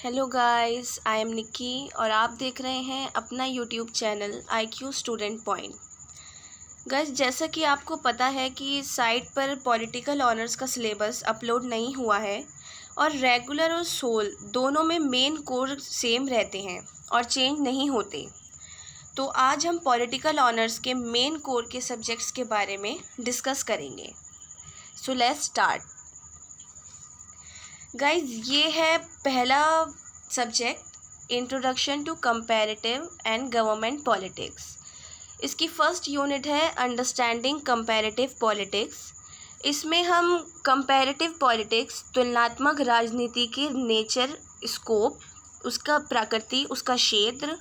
Hello guys, I am Nikki और आप देख रहे हैं अपना YouTube channel IQ student point. Guys, जैसा कि आपको पता है कि साइट पर पॉलिटिकल ऑनर्स का सिलेबस अपलोड नहीं हुआ है और रेगुलर और सोल दोनों में मेन कोर सेम रहते हैं और चेंज नहीं होते। तो आज हम पॉलिटिकल ऑनर्स के मेन कोर के सब्जेक्ट्स के बारे में डिस्कस करेंगे। So let's start. गाइज, ये है पहला subject, introduction to comparative and government politics. इसकी फर्स्ट यूनिट है अंडरस्टैंडिंग कंपैरेटिव पॉलिटिक्स। इसमें हम कंपैरेटिव पॉलिटिक्स, तुलनात्मक राजनीति के नेचर, स्कोप, उसका प्रकृति, उसका क्षेत्र,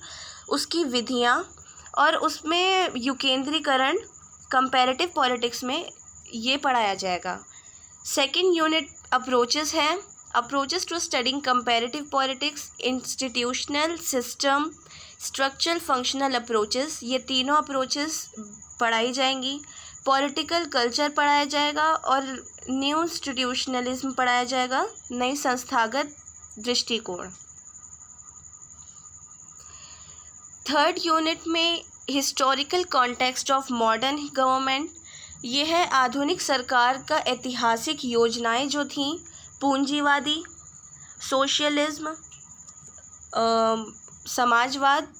उसकी विधियाँ और उसमें युकेंद्रीकरण कंपैरेटिव पॉलिटिक्स में ये पढ़ाया जाएगा। सेकंड यूनिट अप्रोचेस है, approaches to studying comparative politics, institutional system, structural functional approaches. ये तीनों अप्रोचेस पढ़ाई जाएंगी। पॉलिटिकल कल्चर पढ़ाया जाएगा और न्यू इंस्टीट्यूशनलिज्म पढ़ाया जाएगा, नई संस्थागत दृष्टिकोण। थर्ड यूनिट में historical context of modern government. ये है आधुनिक सरकार का ऐतिहासिक योजनाएं जो थीं, पूंजीवादी, सोशलिज्म, समाजवाद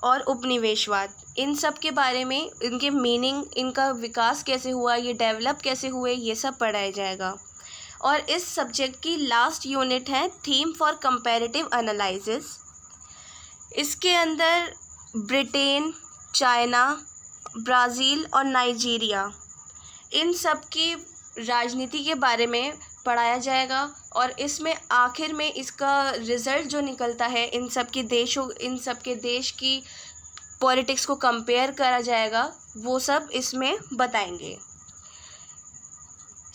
और उपनिवेशवाद। इन सब के बारे में, इनके मीनिंग, इनका विकास कैसे हुआ, ये डेवलप कैसे हुए, ये सब पढ़ाया जाएगा। और इस सब्जेक्ट की लास्ट यूनिट है थीम फॉर कंपैरेटिव एनालिसिस। इसके अंदर ब्रिटेन, चाइना, ब्राज़ील और नाइजीरिया, इन सब की राजनीति के बारे में पढ़ाया जाएगा और इसमें आखिर में इसका रिज़ल्ट जो निकलता है, इन सब के देश की पॉलिटिक्स को कंपेयर करा जाएगा, वो सब इसमें बताएंगे।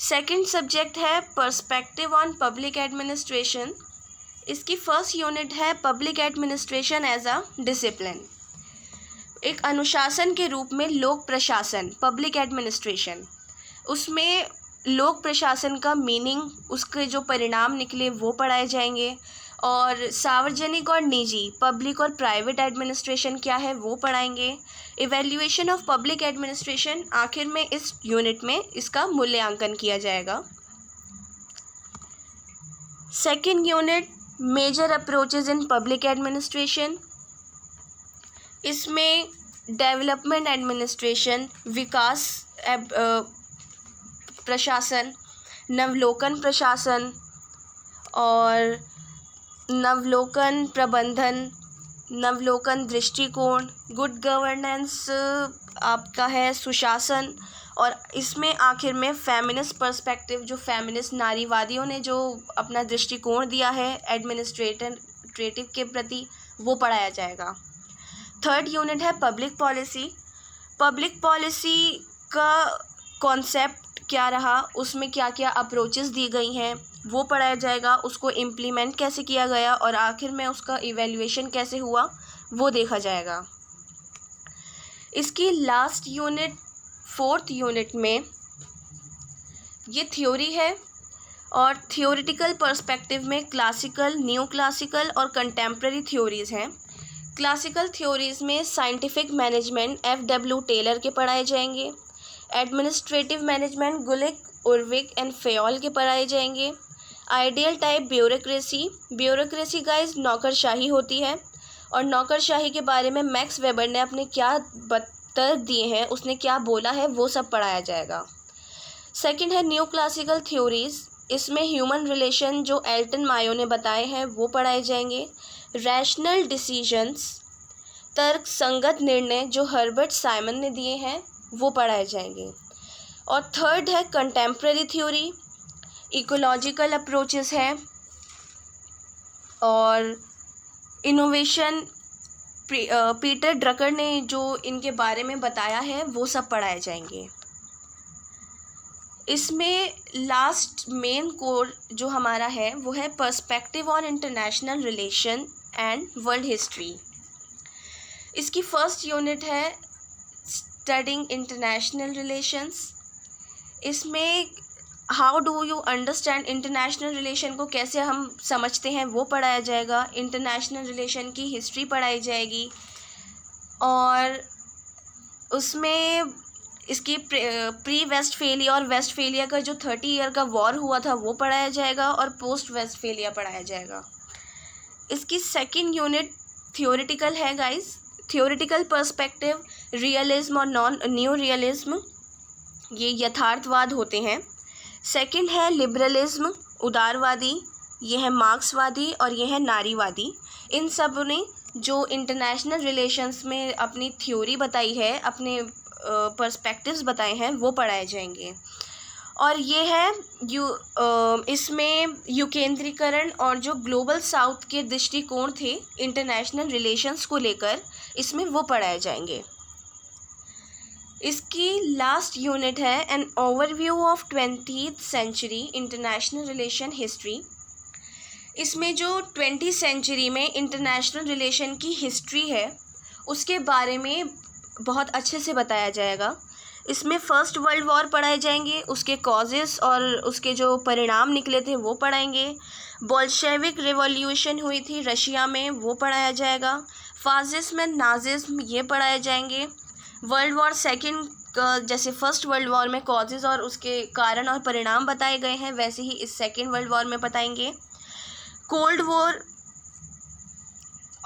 सेकंड सब्जेक्ट है पर्सपेक्टिव ऑन पब्लिक एडमिनिस्ट्रेशन। इसकी फर्स्ट यूनिट है public administration as a discipline. एक अनुशासन के रूप में लोक प्रशासन, पब्लिक एडमिनिस्ट्रेशन, उसमें लोक प्रशासन का मीनिंग, उसके जो परिणाम निकले वो पढ़ाए जाएंगे। और सार्वजनिक और निजी, पब्लिक और प्राइवेट एडमिनिस्ट्रेशन क्या है वो पढ़ाएंगे। इवैल्यूएशन ऑफ पब्लिक एडमिनिस्ट्रेशन, आखिर में इस यूनिट में इसका मूल्यांकन किया जाएगा। Second unit major approaches in public administration. इसमें डेवलपमेंट एडमिनिस्ट्रेशन, विकास प्रशासन, नवलोकन प्रशासन और नवलोकन प्रबंधन, नवलोकन दृष्टिकोण, गुड गवर्नेंस आपका है सुशासन। और इसमें आखिर में फेमिनिस्ट पर्सपेक्टिव, जो फेमिनिस्ट नारीवादियों ने जो अपना दृष्टिकोण दिया है एडमिनिस्ट्रेटिव के प्रति, वो पढ़ाया जाएगा। थर्ड यूनिट है पब्लिक पॉलिसी। पब्लिक पॉलिसी का कॉन्सेप्ट क्या रहा, उसमें क्या क्या अप्रोचेस दी गई हैं वो पढ़ाया जाएगा, उसको इम्प्लीमेंट कैसे किया गया और आखिर में उसका इवैल्यूएशन कैसे हुआ वो देखा जाएगा। इसकी लास्ट यूनिट, फोर्थ यूनिट में, ये थ्योरी है और थियोरिटिकल पर्सपेक्टिव में क्लासिकल, न्यू क्लासिकल और कंटेम्प्रेरी थ्योरीज़ हैं। क्लासिकल थ्योरीज़ में साइंटिफिक मैनेजमेंट FW टेलर के पढ़ाए जाएंगे। Administrative management Gulick, Urwick and Fayol के पढ़ाए जाएंगे। आइडियल टाइप ब्यूरोक्रेसी गाइस नौकरशाही होती है और नौकरशाही के बारे में मैक्स वेबर ने अपने क्या तर्क दिए हैं, उसने क्या बोला है, वो सब पढ़ाया जाएगा। सेकंड है न्यू क्लासिकल थ्योरीज़। इसमें ह्यूमन रिलेशन जो एल्टन मायो ने बताए हैं वो पढ़ाए जाएंगे। रैशनल डिसीजंस, तर्क संगत निर्णय जो हर्बर्ट साइमन ने दिए हैं वो पढ़ाए जाएंगे। और थर्ड है कंटेम्प्रेरी थ्योरी, इकोलॉजिकल अप्रोचेस है और इनोवेशन, पीटर ड्रकर ने जो इनके बारे में बताया है वो सब पढ़ाए जाएंगे। इसमें लास्ट मेन कोर जो हमारा है वो है perspective on international relation and world history. इसकी फर्स्ट यूनिट है स्टडिंग इंटरनेशनल रिलेशंस। इसमें how do you understand international relation को कैसे हम समझते हैं वो पढ़ाया जाएगा। इंटरनेशनल रिलेशन की हिस्ट्री पढ़ाई जाएगी और उसमें इसकी प्री वेस्टफेलिया और वेस्टफेलिया का जो 30 ईयर का वॉर हुआ था वो पढ़ाया जाएगा और पोस्ट वेस्टफेलिया पढ़ाया जाएगा। इसकी सेकंड यूनिट थियोरेटिकल है गाइस। थियोरेटिकल पर्सपेक्टिव, रियलिज्म और नॉन न्यू रियलिज्म, ये यथार्थवाद होते हैं। सेकंड है लिबरलिज्म, उदारवादी, ये है मार्क्सवादी और ये है नारीवादी। इन सब ने जो इंटरनेशनल रिलेशंस में अपनी थ्योरी बताई है, अपने पर्सपेक्टिव्स बताए हैं, वो पढ़ाए जाएंगे। और ये है इसमें युकेंद्रीकरण और जो ग्लोबल साउथ के दृष्टिकोण थे इंटरनेशनल रिलेशंस को लेकर, इसमें वो पढ़ाए जाएंगे। इसकी लास्ट यूनिट है an overview of 20th century international relation history. इसमें जो 20th सेंचुरी में इंटरनेशनल रिलेशन की हिस्ट्री है उसके बारे में बहुत अच्छे से बताया जाएगा। इसमें फर्स्ट वर्ल्ड वॉर पढ़ाए जाएंगे, उसके कॉजेस और उसके जो परिणाम निकले थे वो पढ़ाएंगे। बोल्शेविक रिवॉल्यूशन हुई थी रशिया में, वो पढ़ाया जाएगा। फासिज्म एंड नाजिज्म ये पढ़ाए जाएंगे। वर्ल्ड वॉर सेकंड का जैसे फर्स्ट वर्ल्ड वॉर में कॉजेज़ और उसके कारण और परिणाम बताए गए हैं, वैसे ही इस सेकंड वर्ल्ड वॉर में बताएंगे। कोल्ड वॉर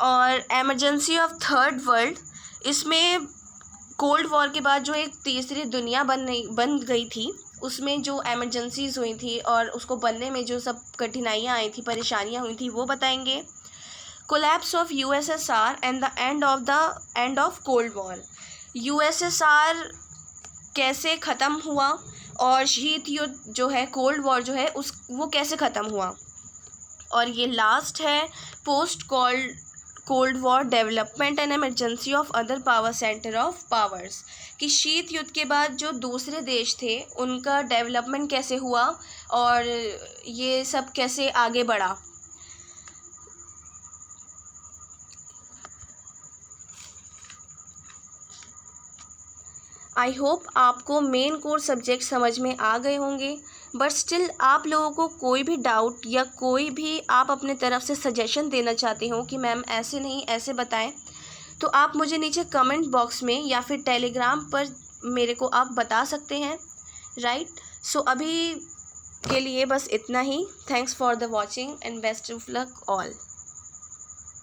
और एमरजेंसी ऑफ थर्ड वर्ल्ड, इसमें कोल्ड वॉर के बाद जो एक तीसरी दुनिया बन गई थी, उसमें जो एमरजेंसीज हुई थी और उसको बनने में जो सब कठिनाइयाँ आई थी, परेशानियाँ हुई थी, वो बताएंगे। Collapse of USSR and the end of cold war, USSR कैसे ख़त्म हुआ और शीत युद्ध जो है, कोल्ड वॉर जो है वो कैसे ख़त्म हुआ। और ये लास्ट है post cold war development and emergency of other power centre of powers, कि शीत युद्ध के बाद जो दूसरे देश थे उनका डेवलपमेंट कैसे हुआ और ये सब कैसे आगे बढ़ा। आई होप आपको मेन कोर सब्जेक्ट समझ में आ गए होंगे, बट स्टिल आप लोगों को कोई भी डाउट या कोई भी आप अपने तरफ से सजेशन देना चाहते हो कि मैम ऐसे नहीं ऐसे बताएं, तो आप मुझे नीचे कमेंट बॉक्स में या फिर टेलीग्राम पर मेरे को आप बता सकते हैं, राइट। सो अभी के लिए बस इतना ही। Thanks for the watching and best of luck all.